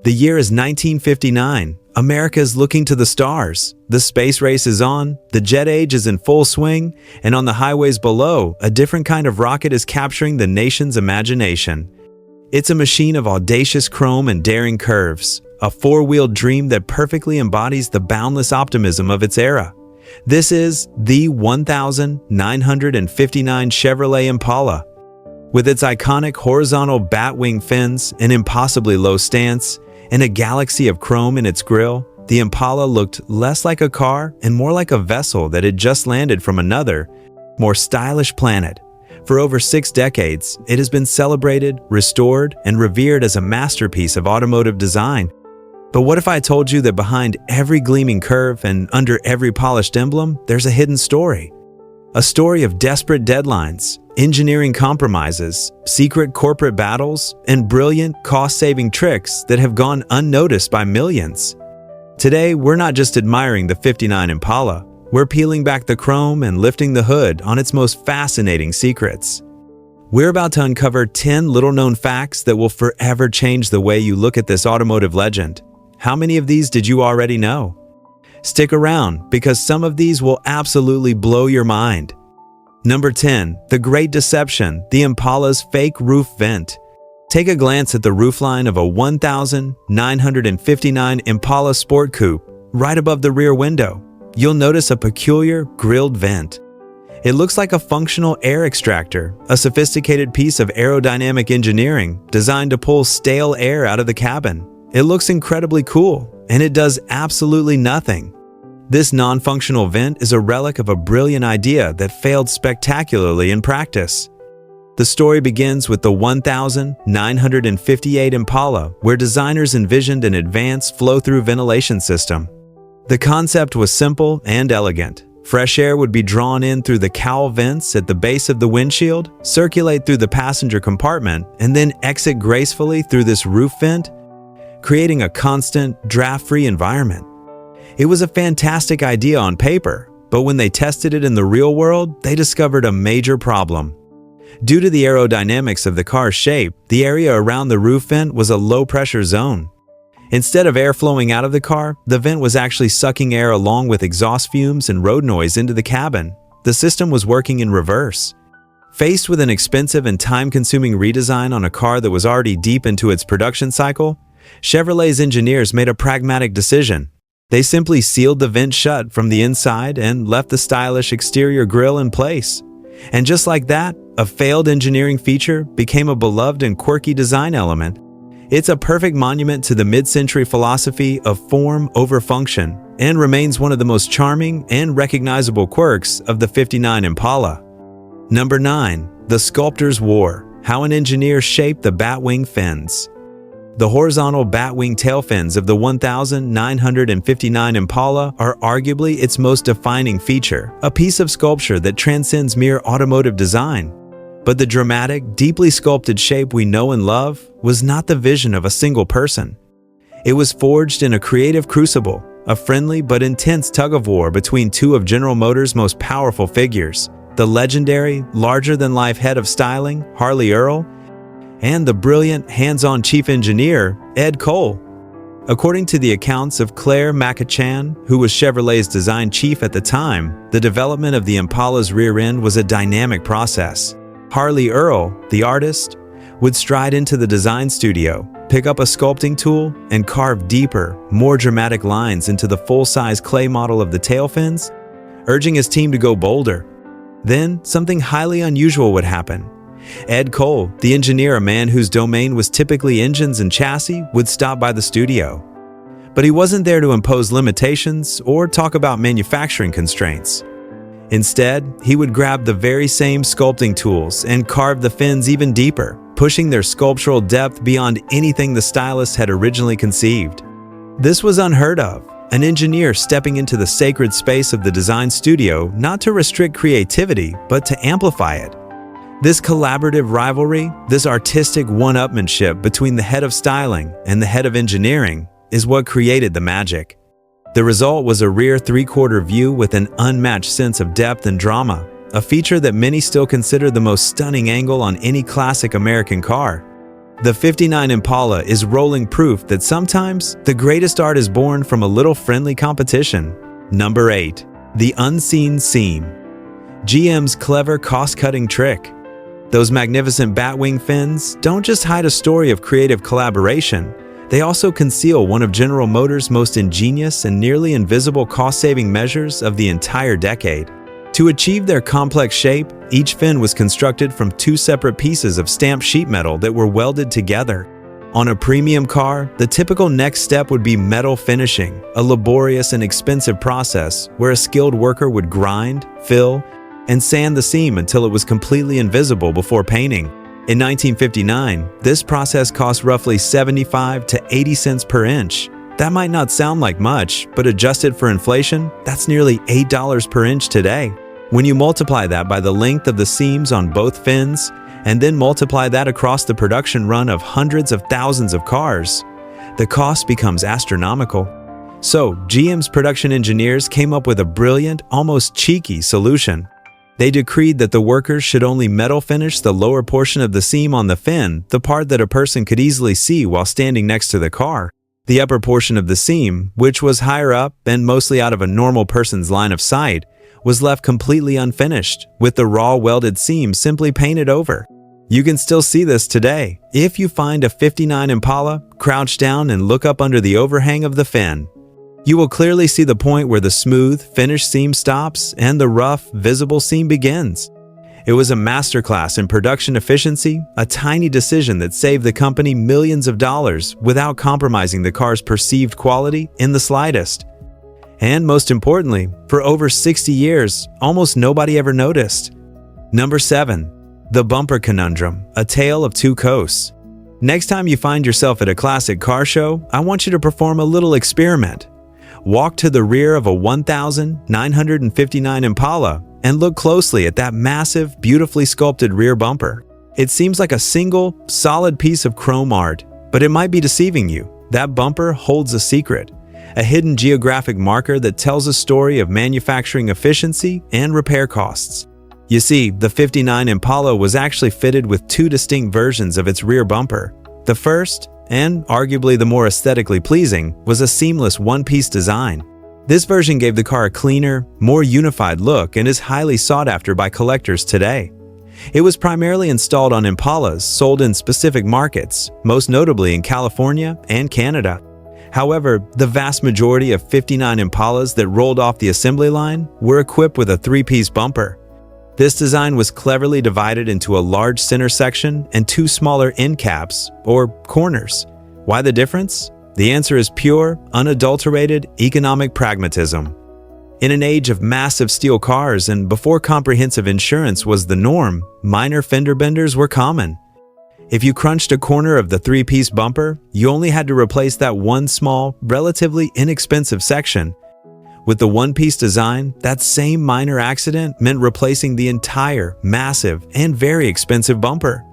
The year is 1959. America is looking to the stars. The space race is on, the jet age is in full swing, and on the highways below, a different kind of rocket is capturing the nation's imagination. It's a machine of audacious chrome and daring curves, a four-wheeled dream that perfectly embodies the boundless optimism of its era. This is the 1959 Chevrolet Impala. With its iconic horizontal batwing fins, an impossibly low stance, and a galaxy of chrome in its grille, the Impala looked less like a car and more like a vessel that had just landed from another, more stylish planet. For over 6 decades, it has been celebrated, restored, and revered as a masterpiece of automotive design. But what if I told you that behind every gleaming curve and under every polished emblem, there's a hidden story? A story of desperate deadlines, engineering compromises, secret corporate battles, and brilliant, cost-saving tricks that have gone unnoticed by millions. Today, we're not just admiring the '59 Impala, we're peeling back the chrome and lifting the hood on its most fascinating secrets. We're about to uncover 10 little-known facts that will forever change the way you look at this automotive legend. How many of these did you already know? Stick around, because some of these will absolutely blow your mind. Number 10. The Great Deception, the Impala's fake roof vent. Take a glance at the roofline of a 1959 Impala Sport Coupe right above the rear window. You'll notice a peculiar grilled vent. It looks like a functional air extractor, a sophisticated piece of aerodynamic engineering designed to pull stale air out of the cabin. It looks incredibly cool, and it does absolutely nothing. This non-functional vent is a relic of a brilliant idea that failed spectacularly in practice. The story begins with the 1958 Impala, where designers envisioned an advanced flow-through ventilation system. The concept was simple and elegant. Fresh air would be drawn in through the cowl vents at the base of the windshield, circulate through the passenger compartment, and then exit gracefully through this roof vent, creating a constant, draft-free environment. It was a fantastic idea on paper, but when they tested it in the real world, they discovered a major problem. Due to the aerodynamics of the car's shape, the area around the roof vent was a low-pressure zone. Instead of air flowing out of the car, the vent was actually sucking air along with exhaust fumes and road noise into the cabin. The system was working in reverse. Faced with an expensive and time-consuming redesign on a car that was already deep into its production cycle, Chevrolet's engineers made a pragmatic decision. They simply sealed the vent shut from the inside and left the stylish exterior grille in place. And just like that, a failed engineering feature became a beloved and quirky design element. It's a perfect monument to the mid-century philosophy of form over function and remains one of the most charming and recognizable quirks of the '59 Impala. Number 9. The Sculptor's War, how an engineer shaped the batwing fins. The horizontal batwing tailfins of the 1959 Impala are arguably its most defining feature, a piece of sculpture that transcends mere automotive design. But the dramatic, deeply sculpted shape we know and love was not the vision of a single person. It was forged in a creative crucible, a friendly but intense tug-of-war between two of General Motors' most powerful figures, the legendary, larger-than-life head of styling, Harley Earl, and the brilliant, hands-on chief engineer, Ed Cole. According to the accounts of Claire Macachan, who was Chevrolet's design chief at the time, the development of the Impala's rear end was a dynamic process. Harley Earl, the artist, would stride into the design studio, pick up a sculpting tool, and carve deeper, more dramatic lines into the full-size clay model of the tailfins, urging his team to go bolder. Then, something highly unusual would happen. Ed Cole, the engineer, a man whose domain was typically engines and chassis, would stop by the studio. But he wasn't there to impose limitations or talk about manufacturing constraints. Instead, he would grab the very same sculpting tools and carve the fins even deeper, pushing their sculptural depth beyond anything the stylist had originally conceived. This was unheard of, an engineer stepping into the sacred space of the design studio not to restrict creativity, but to amplify it. This collaborative rivalry, this artistic one-upmanship between the head of styling and the head of engineering is what created the magic. The result was a rear three-quarter view with an unmatched sense of depth and drama, a feature that many still consider the most stunning angle on any classic American car. The '59 Impala is rolling proof that sometimes the greatest art is born from a little friendly competition. Number 8. The unseen seam. GM's clever cost-cutting trick. Those magnificent batwing fins don't just hide a story of creative collaboration, they also conceal one of General Motors' most ingenious and nearly invisible cost-saving measures of the entire decade. To achieve their complex shape, each fin was constructed from 2 separate pieces of stamped sheet metal that were welded together. On a premium car, the typical next step would be metal finishing, a laborious and expensive process where a skilled worker would grind, fill, and sand the seam until it was completely invisible before painting. In 1959, this process cost roughly 75 to 80 cents per inch. That might not sound like much, but adjusted for inflation, that's nearly $8 per inch today. When you multiply that by the length of the seams on both fins, and then multiply that across the production run of hundreds of thousands of cars, the cost becomes astronomical. So, GM's production engineers came up with a brilliant, almost cheeky solution. They decreed that the workers should only metal finish the lower portion of the seam on the fin, the part that a person could easily see while standing next to the car. The upper portion of the seam, which was higher up and mostly out of a normal person's line of sight, was left completely unfinished, with the raw welded seam simply painted over. You can still see this today if you find a '59 Impala, crouch down and look up under the overhang of the fin. You will clearly see the point where the smooth, finished seam stops and the rough, visible seam begins. It was a masterclass in production efficiency, a tiny decision that saved the company millions of dollars without compromising the car's perceived quality in the slightest. And most importantly, for over 60 years, almost nobody ever noticed. Number 7. The bumper conundrum, a tale of two coasts. Next time you find yourself at a classic car show, I want you to perform a little experiment. Walk to the rear of a 1959 Impala and look closely at that massive, beautifully sculpted rear bumper. It seems like a single, solid piece of chrome art, but it might be deceiving you. That bumper holds a secret, a hidden geographic marker that tells a story of manufacturing efficiency and repair costs. You see, the '59 Impala was actually fitted with 2 distinct versions of its rear bumper. The first, and arguably the more aesthetically pleasing, was a seamless one-piece design. This version gave the car a cleaner, more unified look and is highly sought after by collectors today. It was primarily installed on Impalas sold in specific markets, most notably in California and Canada. However, the vast majority of '59 Impalas that rolled off the assembly line were equipped with a 3-piece bumper. This design was cleverly divided into a large center section and 2 smaller end caps, or corners. Why the difference? The answer is pure, unadulterated economic pragmatism. In an age of massive steel cars and before comprehensive insurance was the norm, minor fender benders were common. If you crunched a corner of the 3-piece bumper, you only had to replace that one small, relatively inexpensive section. With the one-piece design, that same minor accident meant replacing the entire, massive, and very expensive bumper.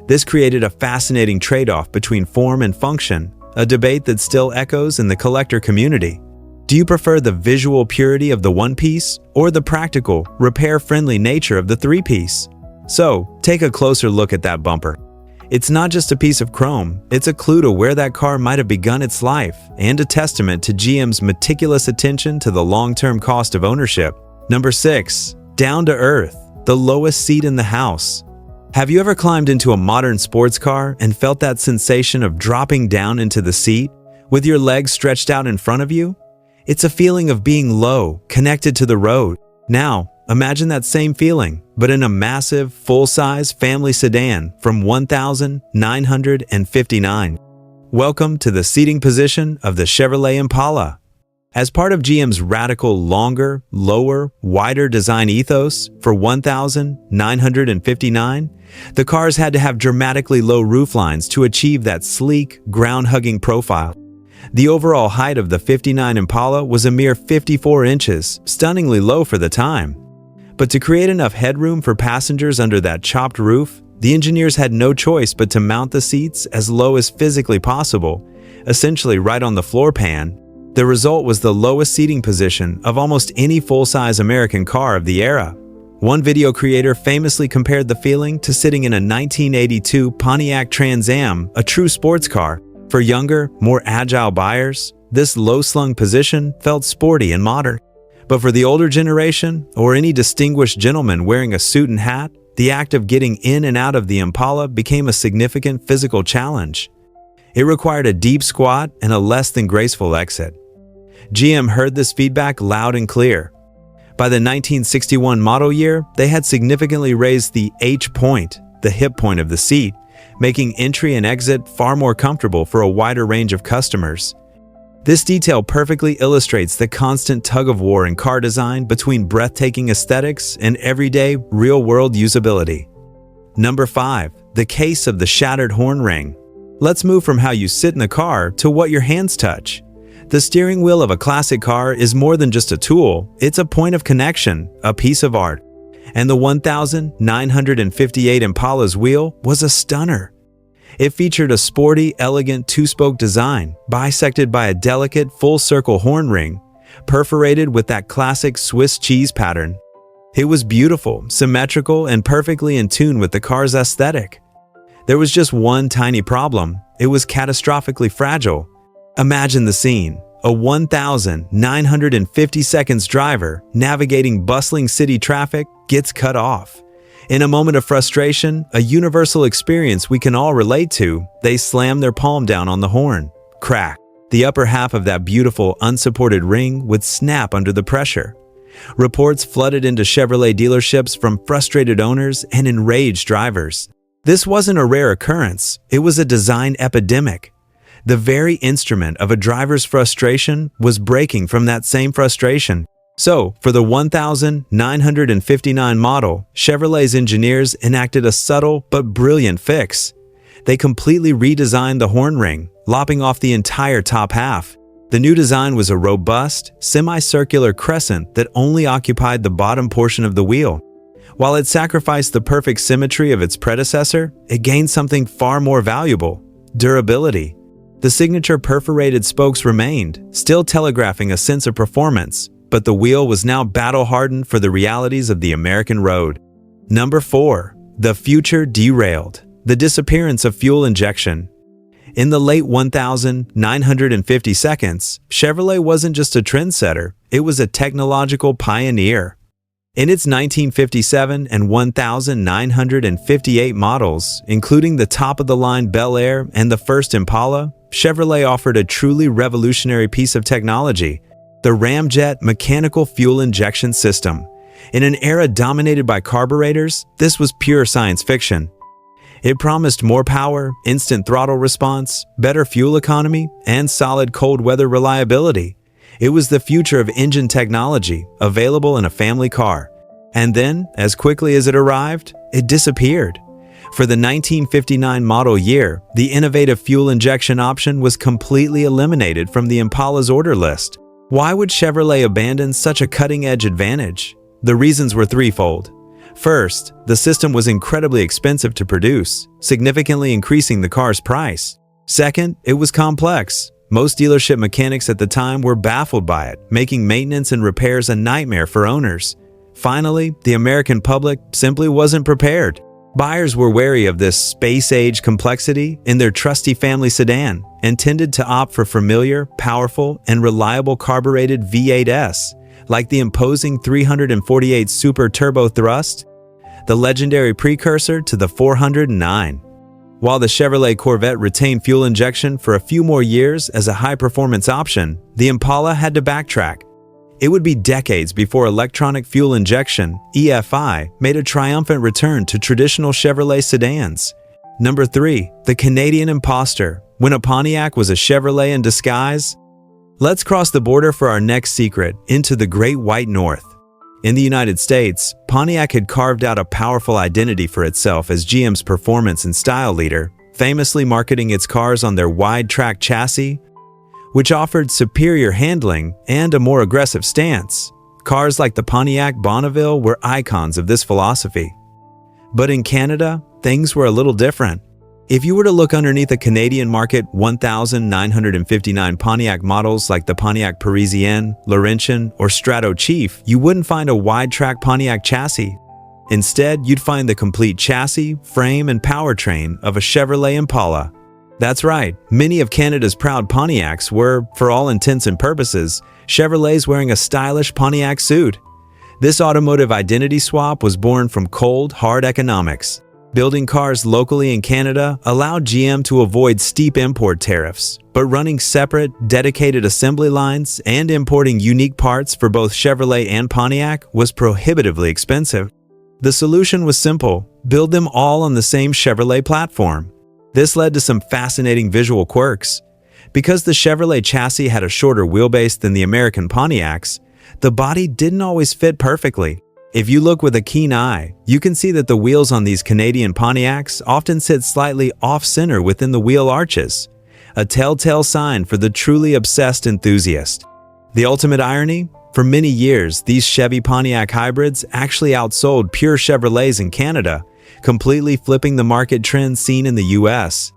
This created a fascinating trade-off between form and function, a debate that still echoes in the collector community. Do you prefer the visual purity of the one-piece or the practical, repair-friendly nature of the 3-piece? So, take a closer look at that bumper. It's not just a piece of chrome, it's a clue to where that car might have begun its life and a testament to GM's meticulous attention to the long-term cost of ownership. Number 6. Down to earth, the lowest seat in the house. Have you ever climbed into a modern sports car and felt that sensation of dropping down into the seat with your legs stretched out in front of you? It's a feeling of being low, connected to the road. Now, imagine that same feeling, but in a massive, full-size family sedan from 1959. Welcome to the seating position of the Chevrolet Impala. As part of GM's radical longer, lower, wider design ethos for 1959, the cars had to have dramatically low rooflines to achieve that sleek, ground-hugging profile. The overall height of the '59 Impala was a mere 54 inches, stunningly low for the time. But to create enough headroom for passengers under that chopped roof, the engineers had no choice but to mount the seats as low as physically possible, essentially right on the floor pan. The result was the lowest seating position of almost any full-size American car of the era. One video creator famously compared the feeling to sitting in a 1982 Pontiac Trans Am, a true sports car. For younger, more agile buyers, this low-slung position felt sporty and modern. But for the older generation, or any distinguished gentleman wearing a suit and hat, the act of getting in and out of the Impala became a significant physical challenge. It required a deep squat and a less than graceful exit. GM heard this feedback loud and clear. By the 1961 model year, they had significantly raised the H-point, the hip point of the seat, making entry and exit far more comfortable for a wider range of customers. This detail perfectly illustrates the constant tug-of-war in car design between breathtaking aesthetics and everyday, real-world usability. Number 5. The case of the shattered horn ring. Let's move from how you sit in the car to what your hands touch. The steering wheel of a classic car is more than just a tool, it's a point of connection, a piece of art. And the 1958 Impala's wheel was a stunner. It featured a sporty, elegant two-spoke design, bisected by a delicate, full-circle horn ring, perforated with that classic Swiss cheese pattern. It was beautiful, symmetrical, and perfectly in tune with the car's aesthetic. There was just one tiny problem: it was catastrophically fragile. Imagine the scene. A 1,950 seconds driver navigating bustling city traffic gets cut off. In a moment of frustration, a universal experience we can all relate to, they slam their palm down on the horn. Crack. The upper half of that beautiful, unsupported ring would snap under the pressure. Reports flooded into Chevrolet dealerships from frustrated owners and enraged drivers. This wasn't a rare occurrence, it was a design epidemic. The very instrument of a driver's frustration was breaking from that same frustration. So, for the 1959 model, Chevrolet's engineers enacted a subtle but brilliant fix. They completely redesigned the horn ring, lopping off the entire top half. The new design was a robust, semicircular crescent that only occupied the bottom portion of the wheel. While it sacrificed the perfect symmetry of its predecessor, it gained something far more valuable: durability. The signature perforated spokes remained, still telegraphing a sense of performance, but the wheel was now battle-hardened for the realities of the American road. Number 4. The future derailed. The disappearance of fuel injection. In the late 1950 seconds, Chevrolet wasn't just a trendsetter, it was a technological pioneer. In its 1957 and 1958 models, including the top-of-the-line Bel Air and the first Impala, Chevrolet offered a truly revolutionary piece of technology: the ramjet mechanical fuel injection system. In an era dominated by carburetors, this was pure science fiction. It promised more power, instant throttle response, better fuel economy, and solid cold weather reliability. It was the future of engine technology, available in a family car. And then, as quickly as it arrived, it disappeared. For the 1959 model year, the innovative fuel injection option was completely eliminated from the Impala's order list. Why would Chevrolet abandon such a cutting-edge advantage? The reasons were threefold. First, the system was incredibly expensive to produce, significantly increasing the car's price. Second, it was complex. Most dealership mechanics at the time were baffled by it, making maintenance and repairs a nightmare for owners. Finally, the American public simply wasn't prepared. Buyers were wary of this space-age complexity in their trusty family sedan and tended to opt for familiar, powerful, and reliable carbureted V8s, like the imposing 348 Super Turbo Thrust, the legendary precursor to the 409. While the Chevrolet Corvette retained fuel injection for a few more years as a high-performance option, the Impala had to backtrack. It would be decades before electronic fuel injection, EFI, made a triumphant return to traditional Chevrolet sedans. Number 3. The Canadian imposter. When a Pontiac was a Chevrolet in disguise? Let's cross the border for our next secret, into the Great White North. In the United States, Pontiac had carved out a powerful identity for itself as GM's performance and style leader, famously marketing its cars on their wide-track chassis, which offered superior handling and a more aggressive stance. Cars like the Pontiac Bonneville were icons of this philosophy. But in Canada, things were a little different. If you were to look underneath the Canadian market 1959 Pontiac models like the Pontiac Parisienne, Laurentian, or Strato Chief, you wouldn't find a wide-track Pontiac chassis. Instead, you'd find the complete chassis, frame, and powertrain of a Chevrolet Impala. That's right, many of Canada's proud Pontiacs were, for all intents and purposes, Chevrolets wearing a stylish Pontiac suit. This automotive identity swap was born from cold, hard economics. Building cars locally in Canada allowed GM to avoid steep import tariffs, but running separate, dedicated assembly lines and importing unique parts for both Chevrolet and Pontiac was prohibitively expensive. The solution was simple: build them all on the same Chevrolet platform. This led to some fascinating visual quirks. Because the Chevrolet chassis had a shorter wheelbase than the American Pontiacs, the body didn't always fit perfectly. If you look with a keen eye, you can see that the wheels on these Canadian Pontiacs often sit slightly off-center within the wheel arches, a telltale sign for the truly obsessed enthusiast. The ultimate irony? For many years, these Chevy Pontiac hybrids actually outsold pure Chevrolets in Canada, completely flipping the market trend seen in the US.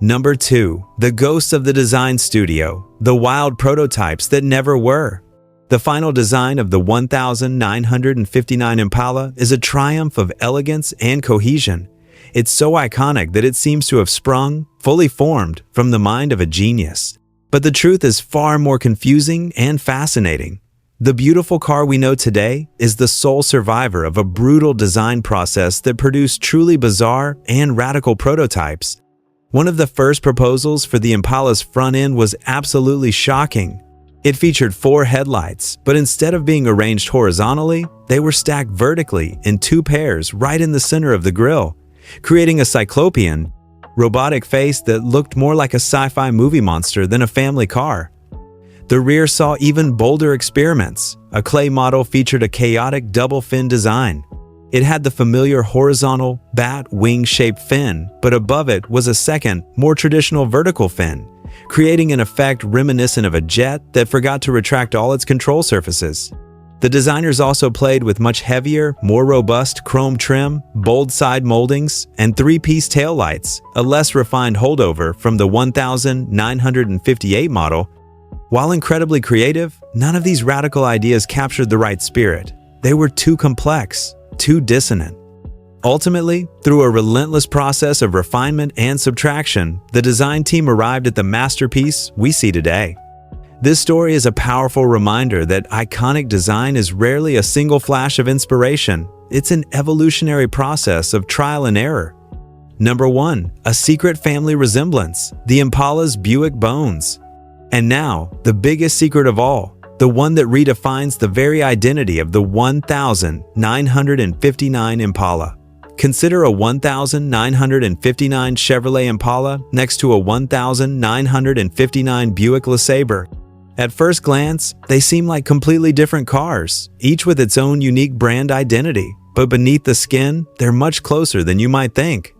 Number 2. The ghosts of the design studio, the wild prototypes that never were. The final design of the 1959 Impala is a triumph of elegance and cohesion. It's so iconic that it seems to have sprung, fully formed, from the mind of a genius. But the truth is far more confusing and fascinating. The beautiful car we know today is the sole survivor of a brutal design process that produced truly bizarre and radical prototypes. One of the first proposals for the Impala's front end was absolutely shocking. It featured 4 headlights, but instead of being arranged horizontally, they were stacked vertically in 2 pairs right in the center of the grille, creating a cyclopean, robotic face that looked more like a sci-fi movie monster than a family car. The rear saw even bolder experiments. A clay model featured a chaotic double-fin design. It had the familiar horizontal, bat-wing-shaped fin, but above it was a second, more traditional vertical fin, creating an effect reminiscent of a jet that forgot to retract all its control surfaces. The designers also played with much heavier, more robust chrome trim, bold side moldings, and 3-piece taillights, a less refined holdover from the 1958 model. While incredibly creative, none of these radical ideas captured the right spirit. They were too complex, too dissonant. Ultimately, through a relentless process of refinement and subtraction, the design team arrived at the masterpiece we see today. This story is a powerful reminder that iconic design is rarely a single flash of inspiration. It's an evolutionary process of trial and error. Number 1. A secret family resemblance, the Impala's Buick bones. And now, the biggest secret of all, the one that redefines the very identity of the 1959 Impala. Consider a 1959 Chevrolet Impala next to a 1959 Buick LeSabre. At first glance, they seem like completely different cars, each with its own unique brand identity, but beneath the skin, they're much closer than you might think.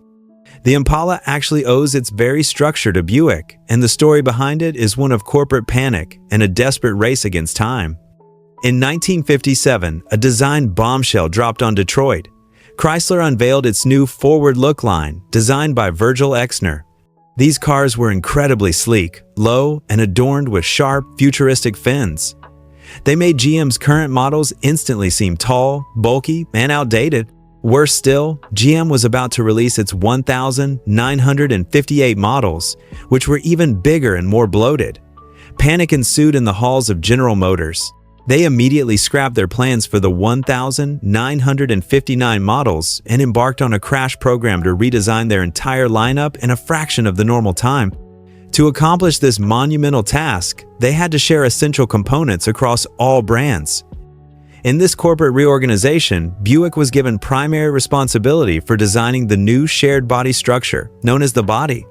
The Impala actually owes its very structure to Buick, and the story behind it is one of corporate panic and a desperate race against time. In 1957, a design bombshell dropped on Detroit. Chrysler unveiled its new Forward Look line, designed by Virgil Exner. These cars were incredibly sleek, low, and adorned with sharp, futuristic fins. They made GM's current models instantly seem tall, bulky, and outdated. Worse still, GM was about to release its 1958 models, which were even bigger and more bloated. Panic ensued in the halls of General Motors. They immediately scrapped their plans for the 1959 models and embarked on a crash program to redesign their entire lineup in a fraction of the normal time. To accomplish this monumental task, they had to share essential components across all brands. In this corporate reorganization, Buick was given primary responsibility for designing the new shared body structure, known as the body.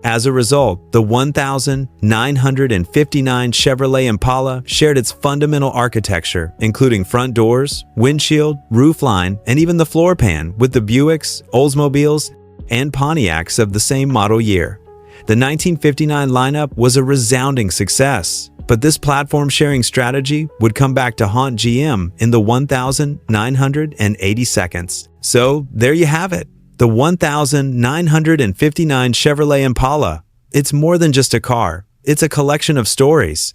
As a result, the 1959 Chevrolet Impala shared its fundamental architecture, including front doors, windshield, roofline, and even the floor pan, with the Buicks, Oldsmobiles, and Pontiacs of the same model year. The 1959 lineup was a resounding success, but this platform-sharing strategy would come back to haunt GM in the 1982nd. So, there you have it. The 1959 Chevrolet Impala. It's more than just a car. It's a collection of stories.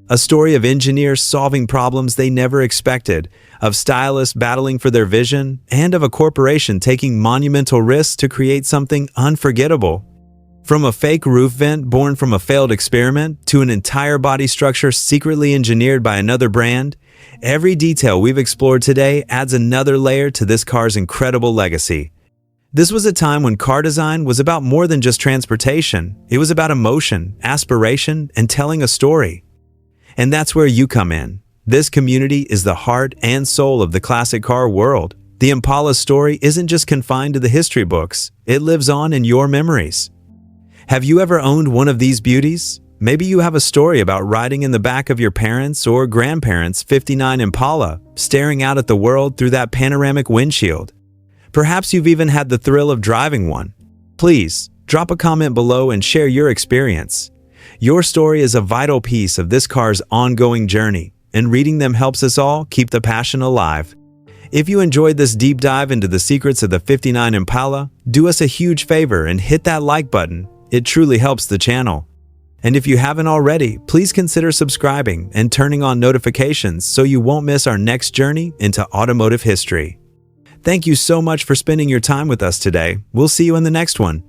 A story of engineers solving problems they never expected, of stylists battling for their vision, and of a corporation taking monumental risks to create something unforgettable. From a fake roof vent born from a failed experiment to an entire body structure secretly engineered by another brand, every detail we've explored today adds another layer to this car's incredible legacy. This was a time when car design was about more than just transportation. It was about emotion, aspiration, and telling a story. And that's where you come in. This community is the heart and soul of the classic car world. The Impala's story isn't just confined to the history books. It lives on in your memories. Have you ever owned one of these beauties? Maybe you have a story about riding in the back of your parents' or grandparents' '59 Impala, staring out at the world through that panoramic windshield. Perhaps you've even had the thrill of driving one. Please, drop a comment below and share your experience. Your story is a vital piece of this car's ongoing journey, and reading them helps us all keep the passion alive. If you enjoyed this deep dive into the secrets of the '59 Impala, do us a huge favor and hit that like button. It truly helps the channel. And if you haven't already, please consider subscribing and turning on notifications so you won't miss our next journey into automotive history. Thank you so much for spending your time with us today. We'll see you in the next one.